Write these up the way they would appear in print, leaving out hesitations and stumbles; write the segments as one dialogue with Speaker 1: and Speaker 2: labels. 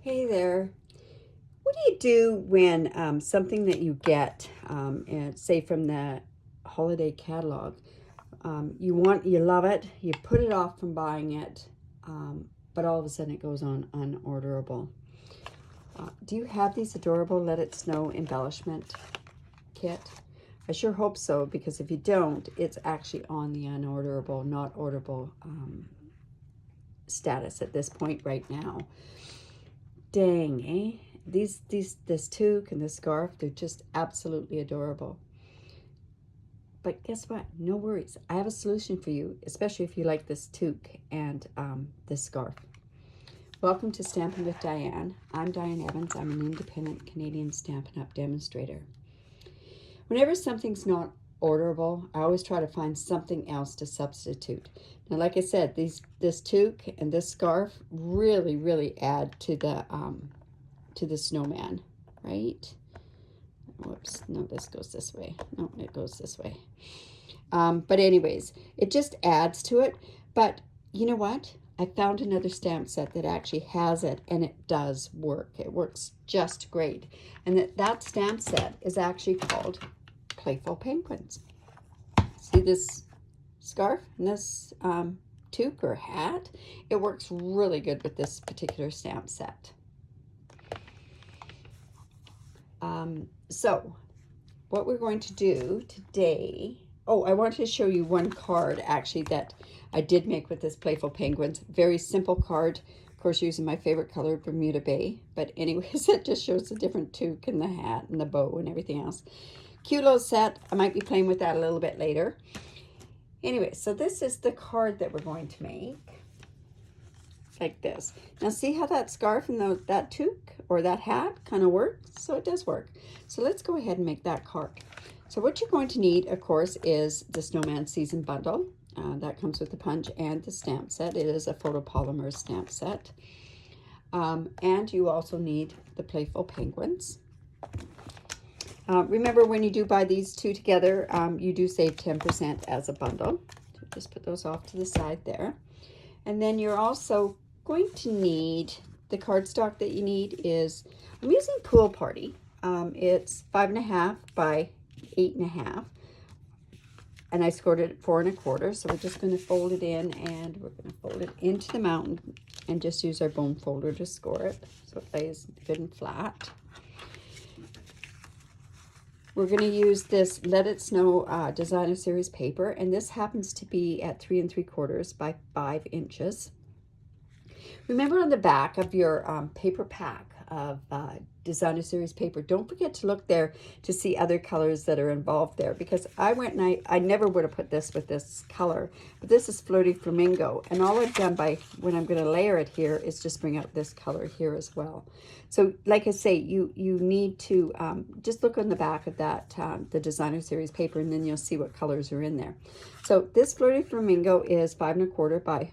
Speaker 1: Hey there. What do you do when something that you get, and say from the holiday catalog, you love it, you put it off from buying it, but all of a sudden it goes on unorderable? Do you have these adorable Let It Snow embellishment kit? I sure hope so, because if you don't, it's actually on the unorderable, not orderable status at this point right now. Dang, eh? This toque and this scarf, they're just absolutely adorable. But guess what? No worries. I have a solution for you, especially if you like this toque and this scarf. Welcome to Stampin' with Diane. I'm Diane Evans. I'm an independent Canadian Stampin' Up Demonstrator. Whenever something's not orderable, I always try to find something else to substitute. Now, like I said, this toque and this scarf really add to the snowman, right? Whoops, no, this goes this way. No, it goes this way. But anyways, it just adds to it. But you know what? I found another stamp set that actually has it, and it does work. It works just great. And that stamp set is actually called Playful Penguins. See this scarf and this toque or hat? It works really good with this particular stamp set. So what we're going to do today, I wanted to show you one card actually that I did make with this Playful Penguins. Very simple card, of course, using my favorite color, Bermuda Bay. But anyways, it just shows the different toque and the hat and the bow and everything else. Cute little set. I might be playing with that a little bit later. Anyway, so this is the card that we're going to make. Like this. Now see how that scarf and that toque or that hat kind of works? So it does work. So let's go ahead and make that card. So what you're going to need, of course, is the Snowman Season Bundle. That comes with the punch and the stamp set. It is a photopolymer stamp set. And you also need the Playful Penguins. Remember, when you do buy these two together, you do save 10% as a bundle. So just put those off to the side there. And then you're also going to need, the cardstock that you need is, I'm using Pool Party. It's 5.5 by 8.5. And I scored it at 4 1/4. So we're just going to fold it in, and we're going to fold it into the mountain and just use our bone folder to score it so it lays good and flat. We're going to use this Let It Snow Designer Series paper, and this happens to be at 3 3/4 by 5 inches. Remember, on the back of your paper pack of Designer Series paper, don't forget to look there to see other colors that are involved there, because I went and I never would have put this with this color, but this is Floaty Flamingo, and all I've done when I'm going to layer it here is just bring out this color here as well. So like I say, you need to just look on the back of that the Designer Series paper, and then you'll see what colors are in there. So this Floaty Flamingo is 5 1/4 by,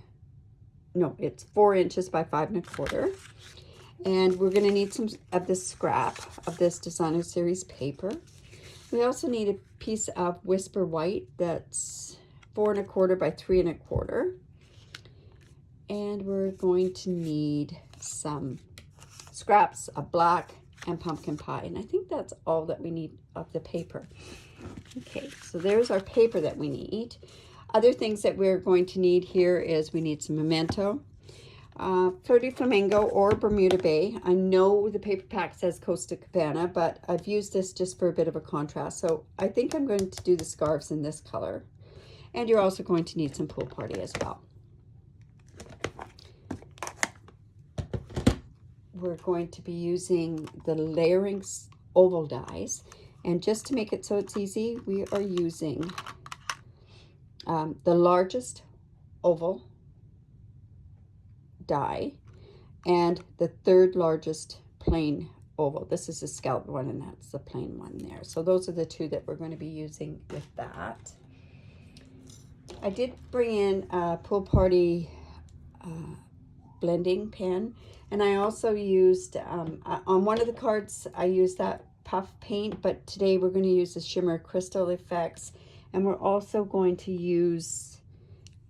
Speaker 1: no, it's 4 inches by 5 1/4. And we're going to need some of this scrap of this Designer Series paper. We also need a piece of Whisper White that's 4 1/4 by 3 1/4. And we're going to need some scraps of black and pumpkin pie. And I think that's all that we need of the paper. Okay, so there's our paper that we need. Other things that we're going to need here is we need some memento. Floaty Flamingo or Bermuda Bay. I know the paper pack says Costa Cabana, but I've used this just for a bit of a contrast. So I think I'm going to do the scarves in this color. And you're also going to need some Pool Party as well. We're going to be using the layering oval dies. And just to make it so it's easy, we are using the largest oval die and the third largest plain oval. This is a scalloped one, and that's the plain one there. So those are the two that we're going to be using with that. I did bring in a Pool Party blending pen, and I also used on one of the cards I used that puff paint, but today we're going to use the Shimmer Crystal Effects, and we're also going to use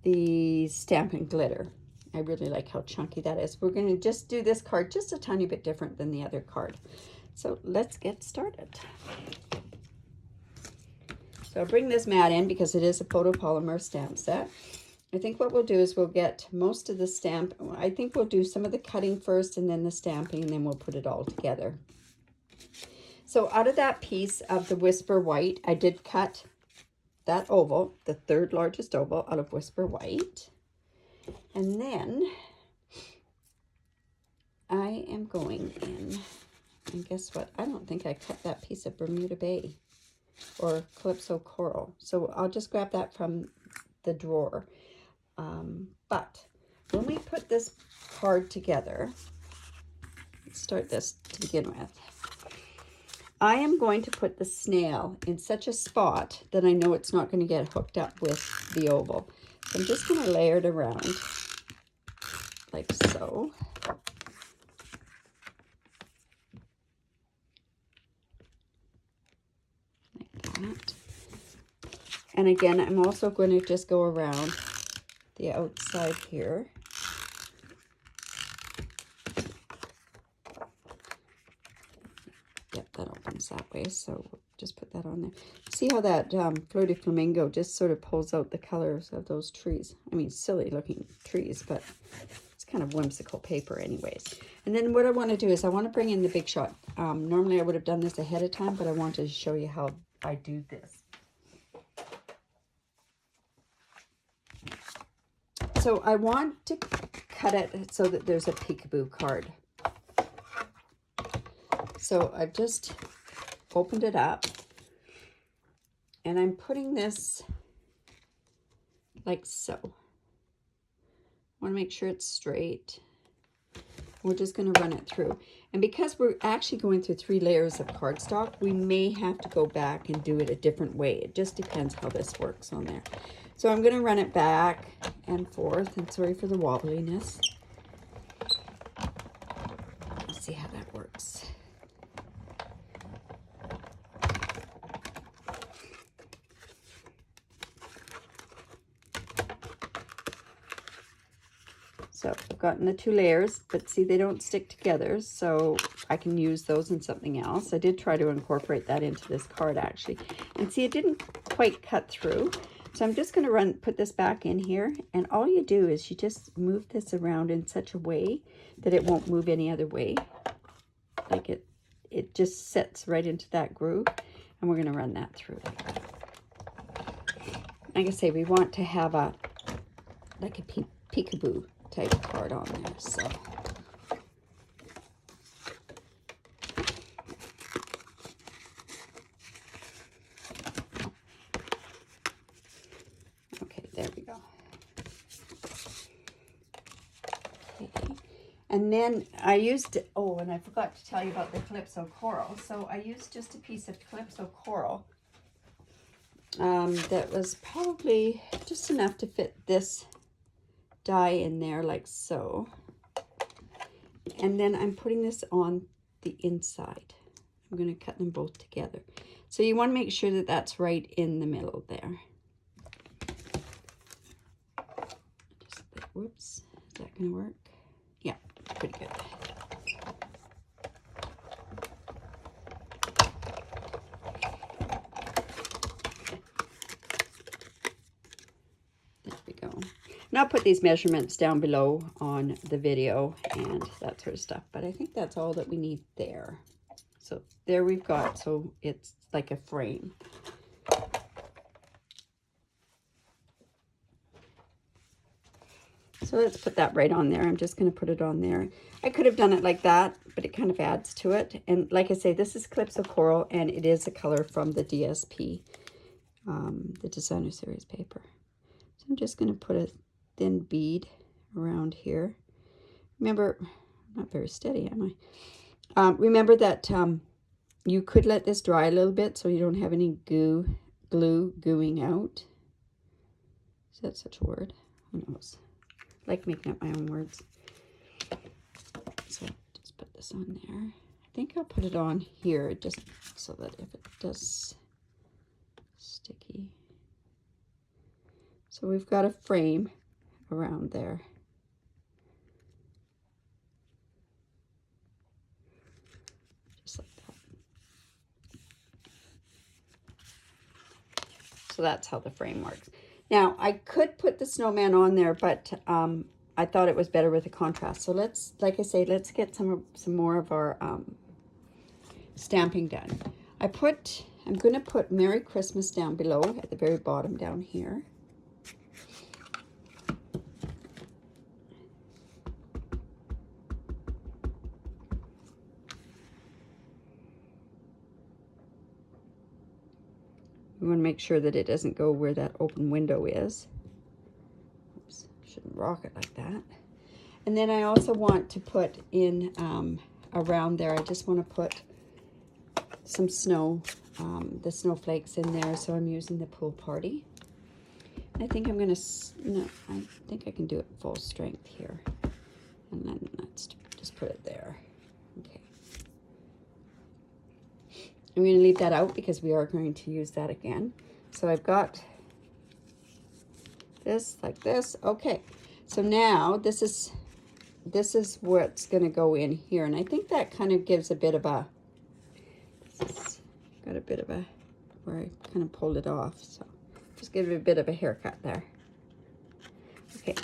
Speaker 1: the Stampin' Glitter. I really like how chunky that is. We're going to just do this card just a tiny bit different than the other card. So let's get started. So I'll bring this mat in because it is a photopolymer stamp set. I think what we'll do is we'll get most of the stamp. I think we'll do some of the cutting first and then the stamping, and then we'll put it all together. So out of that piece of the Whisper White, I did cut that oval, the third largest oval, out of Whisper White. And then I am going in, and guess what? I don't think I cut that piece of Bermuda Bay or Calypso Coral. So I'll just grab that from the drawer. But when we put this card together, let's start this to begin with. I am going to put the snail in such a spot that I know it's not going to get hooked up with the oval. So I'm just going to layer it around like so. Like that. And again, I'm also going to just go around the outside here. Yep, that opens that way, so we'll just put that on there. See how that Fleur de Flamingo just sort of pulls out the colors of those trees. I mean, silly looking trees, but it's kind of whimsical paper anyways. And then what I want to do is I want to bring in the Big Shot. Normally I would have done this ahead of time, but I wanted to show you how I do this. So I want to cut it so that there's a peekaboo card. So I've just opened it up and I'm putting this like so. I want to make sure it's straight. We're just going to run it through. And because we're actually going through 3 layers of cardstock, we may have to go back and do it a different way. It just depends how this works on there. So I'm going to run it back and forth, and sorry for the wobbliness. Let's see how that works. So I've gotten the 2 layers, but see, they don't stick together, so I can use those in something else. I did try to incorporate that into this card actually. And see, it didn't quite cut through. So I'm just going to put this back in here, and all you do is you just move this around in such a way that it won't move any other way. Like it just sets right into that groove, and we're going to run that through like that. Like I say, we want to have a like a peekaboo type card on there, so. There we go. Okay. And then I used, oh, and I forgot to tell you about the Calypso Coral. So I used just a piece of Calypso Coral that was probably just enough to fit this die in there like so. And then I'm putting this on the inside. I'm going to cut them both together. So you want to make sure that that's right in the middle there. Whoops, is that going to work? Yeah, pretty good. There we go. And I'll put these measurements down below on the video and that sort of stuff, but I think that's all that we need there. So there we've got, so it's like a frame. So let's put that right on there. I'm just going to put it on there. I could have done it like that, but it kind of adds to it. And like I say, this is Calypso Coral, and it is a color from the DSP, the Designer Series paper. So I'm just going to put a thin bead around here. Remember, I'm not very steady, am I? Remember that you could let this dry a little bit so you don't have any glue gooing out. Is that such a word? Who knows? I like making up my own words. So just put this on there. I think I'll put it on here just so that if it does sticky. So we've got a frame around there. So that's how the frame works. Now, I could put the snowman on there, but I thought it was better with the contrast. So let's, like I say, let's get some more of our stamping done. I'm going to put Merry Christmas down below at the very bottom down here. You want to make sure that it doesn't go where that open window is. Oops, shouldn't rock it like that. And then I also want to put in around there, I just want to put some snow, the snowflakes in there. So I'm using the Pool Party. I think I'm going to, no, I think I can do it full strength here. And then let's just put it there. Okay. I'm going to leave that out because we are going to use that again. So I've got this like this. Okay. So now this is what's going to go in here. And I think that kind of gives a bit of a, got a bit of a, where I kind of pulled it off. So just give it a bit of a haircut there. Okay.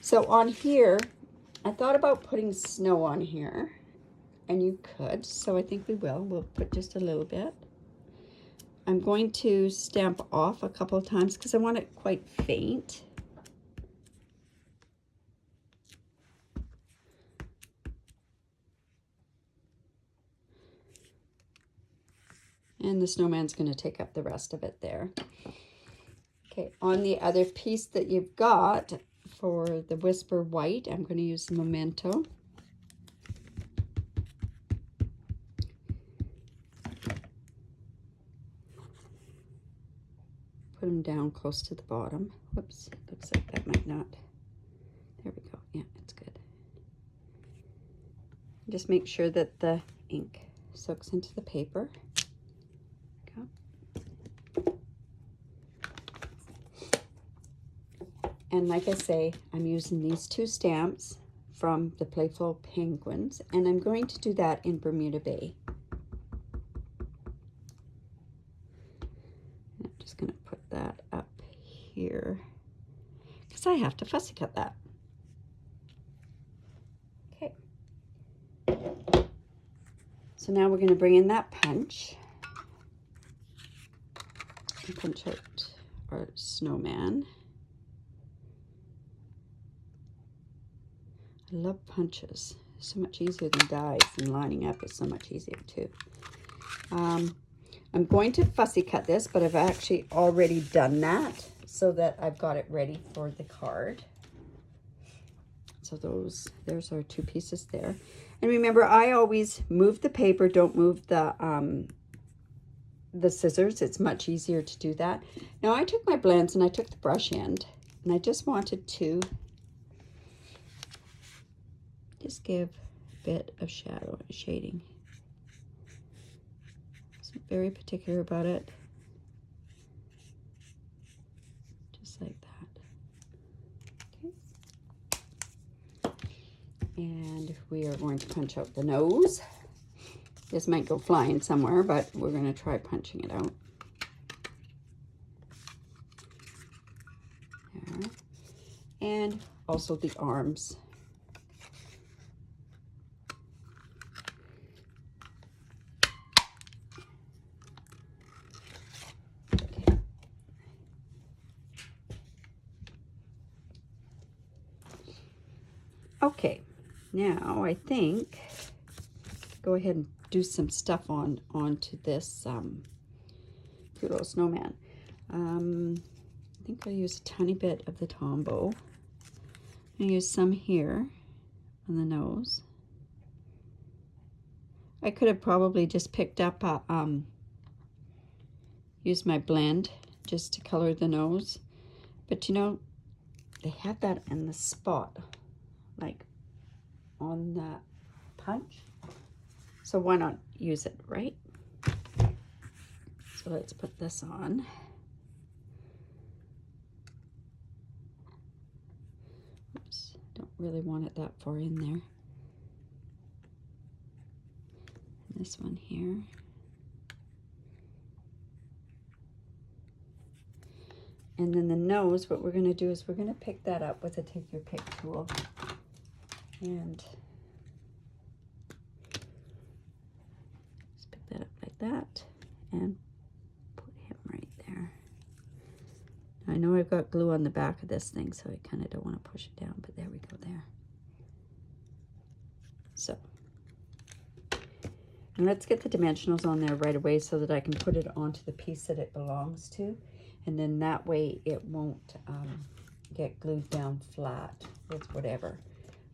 Speaker 1: So on here, I thought about putting snow on here. And you could, so I think we will. We'll put just a little bit. I'm going to stamp off a couple of times because I want it quite faint. And the snowman's going to take up the rest of it there. Okay, on the other piece that you've got for the Whisper White, I'm going to use the Memento. Put them down close to the bottom. Whoops, looks like that might not. There we go. Yeah, it's good. Just make sure that the ink soaks into the paper. Go. And like I say, I'm using these two stamps from the Playful Penguins, and I'm going to do that in Bermuda Bay. I'm just going to put that up here because I have to fussy cut that. Okay. So now we're going to bring in that punch and punch out our snowman. I love punches. So much easier than dies, and lining up is so much easier too. I'm going to fussy cut this, but I've actually already done that so that I've got it ready for the card. So there's our two pieces there. And remember, I always move the paper, don't move the scissors. It's much easier to do that. Now I took my blends and I took the brush end, and I just wanted to just give a bit of shadow and shading. So very particular about it. Just like that. Okay. And we are going to punch out the nose. This might go flying somewhere, but we're going to try punching it out. There. And also the arms. Okay, now I think go ahead and do some stuff onto this cute little snowman. I think I'll use a tiny bit of the Tombow. I'm going to use some here on the nose. I could have probably just picked up used my blend just to color the nose, but you know, they have that in the spot, like on that punch, so why not use it, right? So let's put this on. Oops, don't really want it that far in there. And this one here. And then the nose, what we're going to do is we're going to pick that up with a take your pick tool. And just pick that up like that and put him right there. I know I've got glue on the back of this thing, so I kind of don't want to push it down, but there we go there. So, and let's get the dimensionals on there right away so that I can put it onto the piece that it belongs to. And then that way it won't get glued down flat with whatever.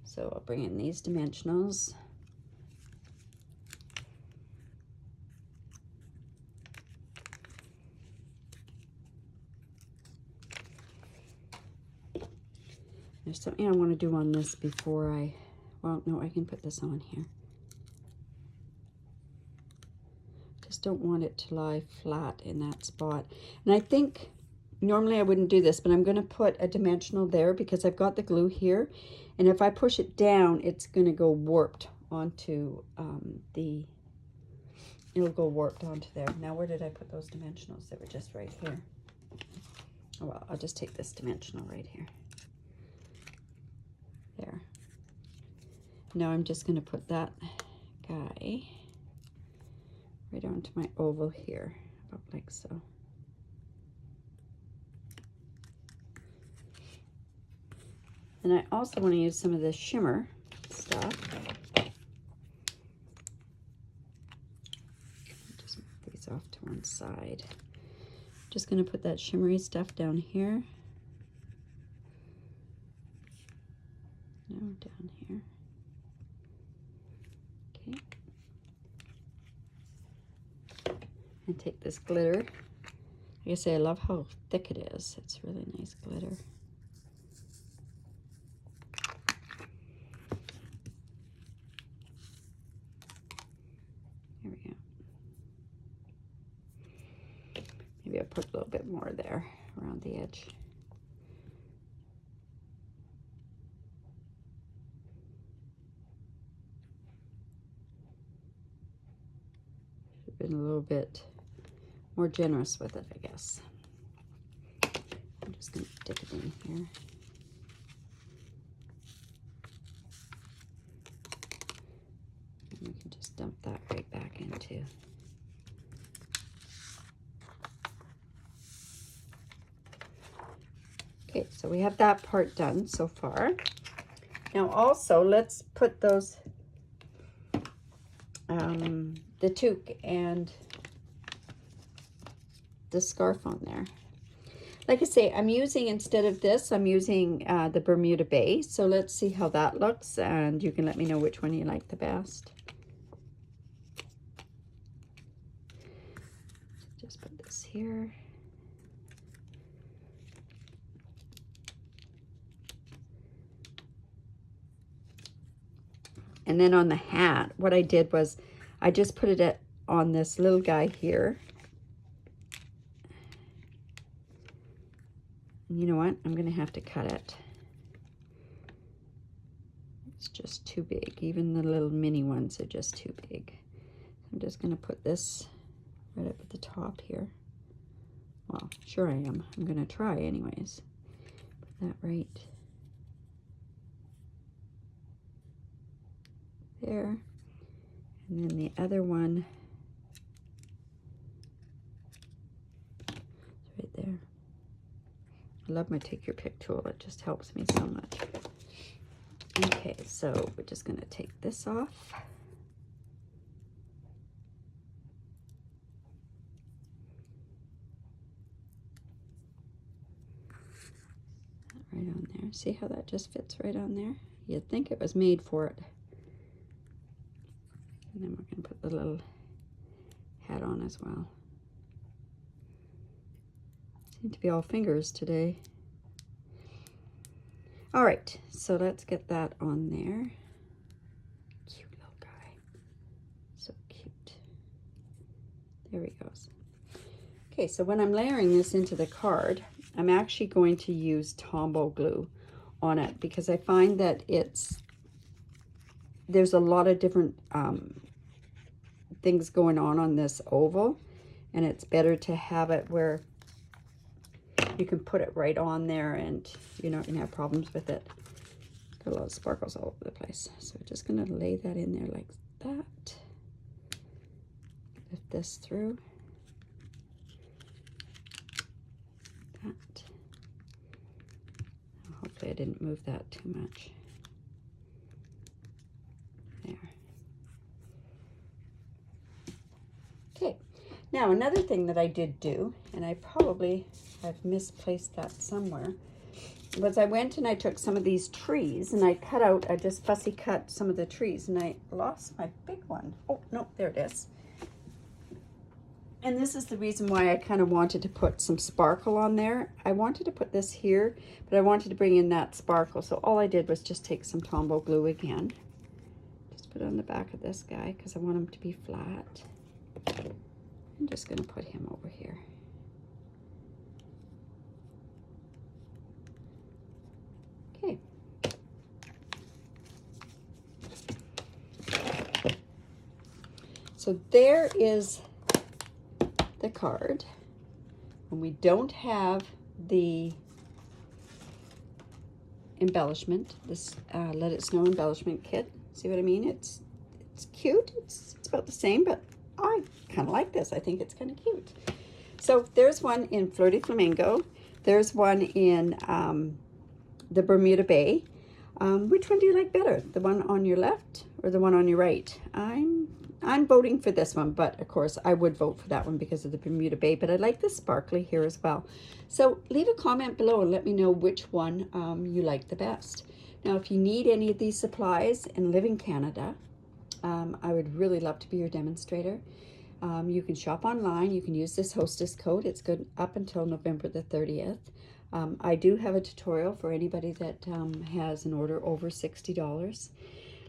Speaker 1: So I'll bring in these dimensionals. There's something I want to do on this before I, well, no, I can put this on here. Just don't want it to lie flat in that spot. And I think normally I wouldn't do this, but I'm going to put a dimensional there because I've got the glue here. And if I push it down, it's going to go warped onto it'll go warped onto there. Now, where did I put those dimensionals? They were just right here. Oh, well, I'll just take this dimensional right here. There. Now I'm just going to put that guy right onto my oval here, about like so. And I also want to use some of this shimmer stuff. Just move these off to one side. Just going to put that shimmery stuff down here. No, down here. Okay. And take this glitter. Like I say, I love how thick it is. It's really nice glitter. Here we go. Maybe I'll put a little bit more there around the edge. Been a little bit more generous with it, I guess. I'm just going to dip it in here. And we can just dump that right back into. Okay, so we have that part done so far. Now also, let's put those the toque and the scarf on there. Like I say, I'm using, instead of this, I'm using the Bermuda Bay. So let's see how that looks, and you can let me know which one you like the best. Just put this here. And then on the hat, what I did was I just put it on this little guy here. And you know what? I'm going to have to cut it. It's just too big. Even the little mini ones are just too big. I'm just going to put this right up at the top here. Well, sure I am. I'm going to try anyways. Put that right there. And then the other one is right there. I love my take your pick tool. It just helps me so much. Okay, so we're just going to take this off. Right on there. See how that just fits right on there? You'd think it was made for it. And then we're going to put the little hat on as well. Seem to be all fingers today. All right, so let's get that on there. Cute little guy. So cute. There he goes. Okay, so when I'm layering this into the card, I'm actually going to use Tombow glue on it because I find that there's a lot of different things going on this oval, and it's better to have it where you can put it right on there and you're not gonna have problems with it. Got a lot of sparkles all over the place. So we're just gonna lay that in there like that. Lift this through. That. Hopefully I didn't move that too much. There. Okay, now another thing that I did do, and I've misplaced that somewhere, was I went and I took some of these trees and I just fussy cut some of the trees, and I lost my big one. Oh, no, there it is. And this is the reason why I kind of wanted to put some sparkle on there. I wanted to put this here, but I wanted to bring in that sparkle. So all I did was just take some Tombow glue again. Just put it on the back of this guy because I want him to be flat. I'm just going to put him over here. Okay. So there is the card, and we don't have the embellishment, this Let It Snow embellishment kit. See what I mean? It's cute. It's about the same, but I kind of like this. I think it's kind of cute. So there's one in Flirty Flamingo. There's one in the Bermuda Bay. Which one do you like better? The one on your left or the one on your right? I'm voting for this one, but of course I would vote for that one because of the Bermuda Bay, but I like the sparkly here as well. So leave a comment below and let me know which one you like the best. Now, if you need any of these supplies and live in Canada, I would really love to be your demonstrator. You can shop online. You can use this hostess code. It's good up until November the 30th. I do have a tutorial for anybody that has an order over $60.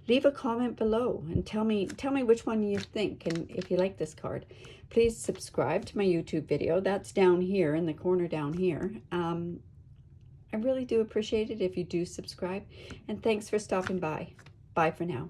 Speaker 1: Leave a comment below and tell me which one you think and if you like this card. Please subscribe to my YouTube video. That's down here in the corner down here. I really do appreciate it if you do subscribe. And thanks for stopping by. Bye for now.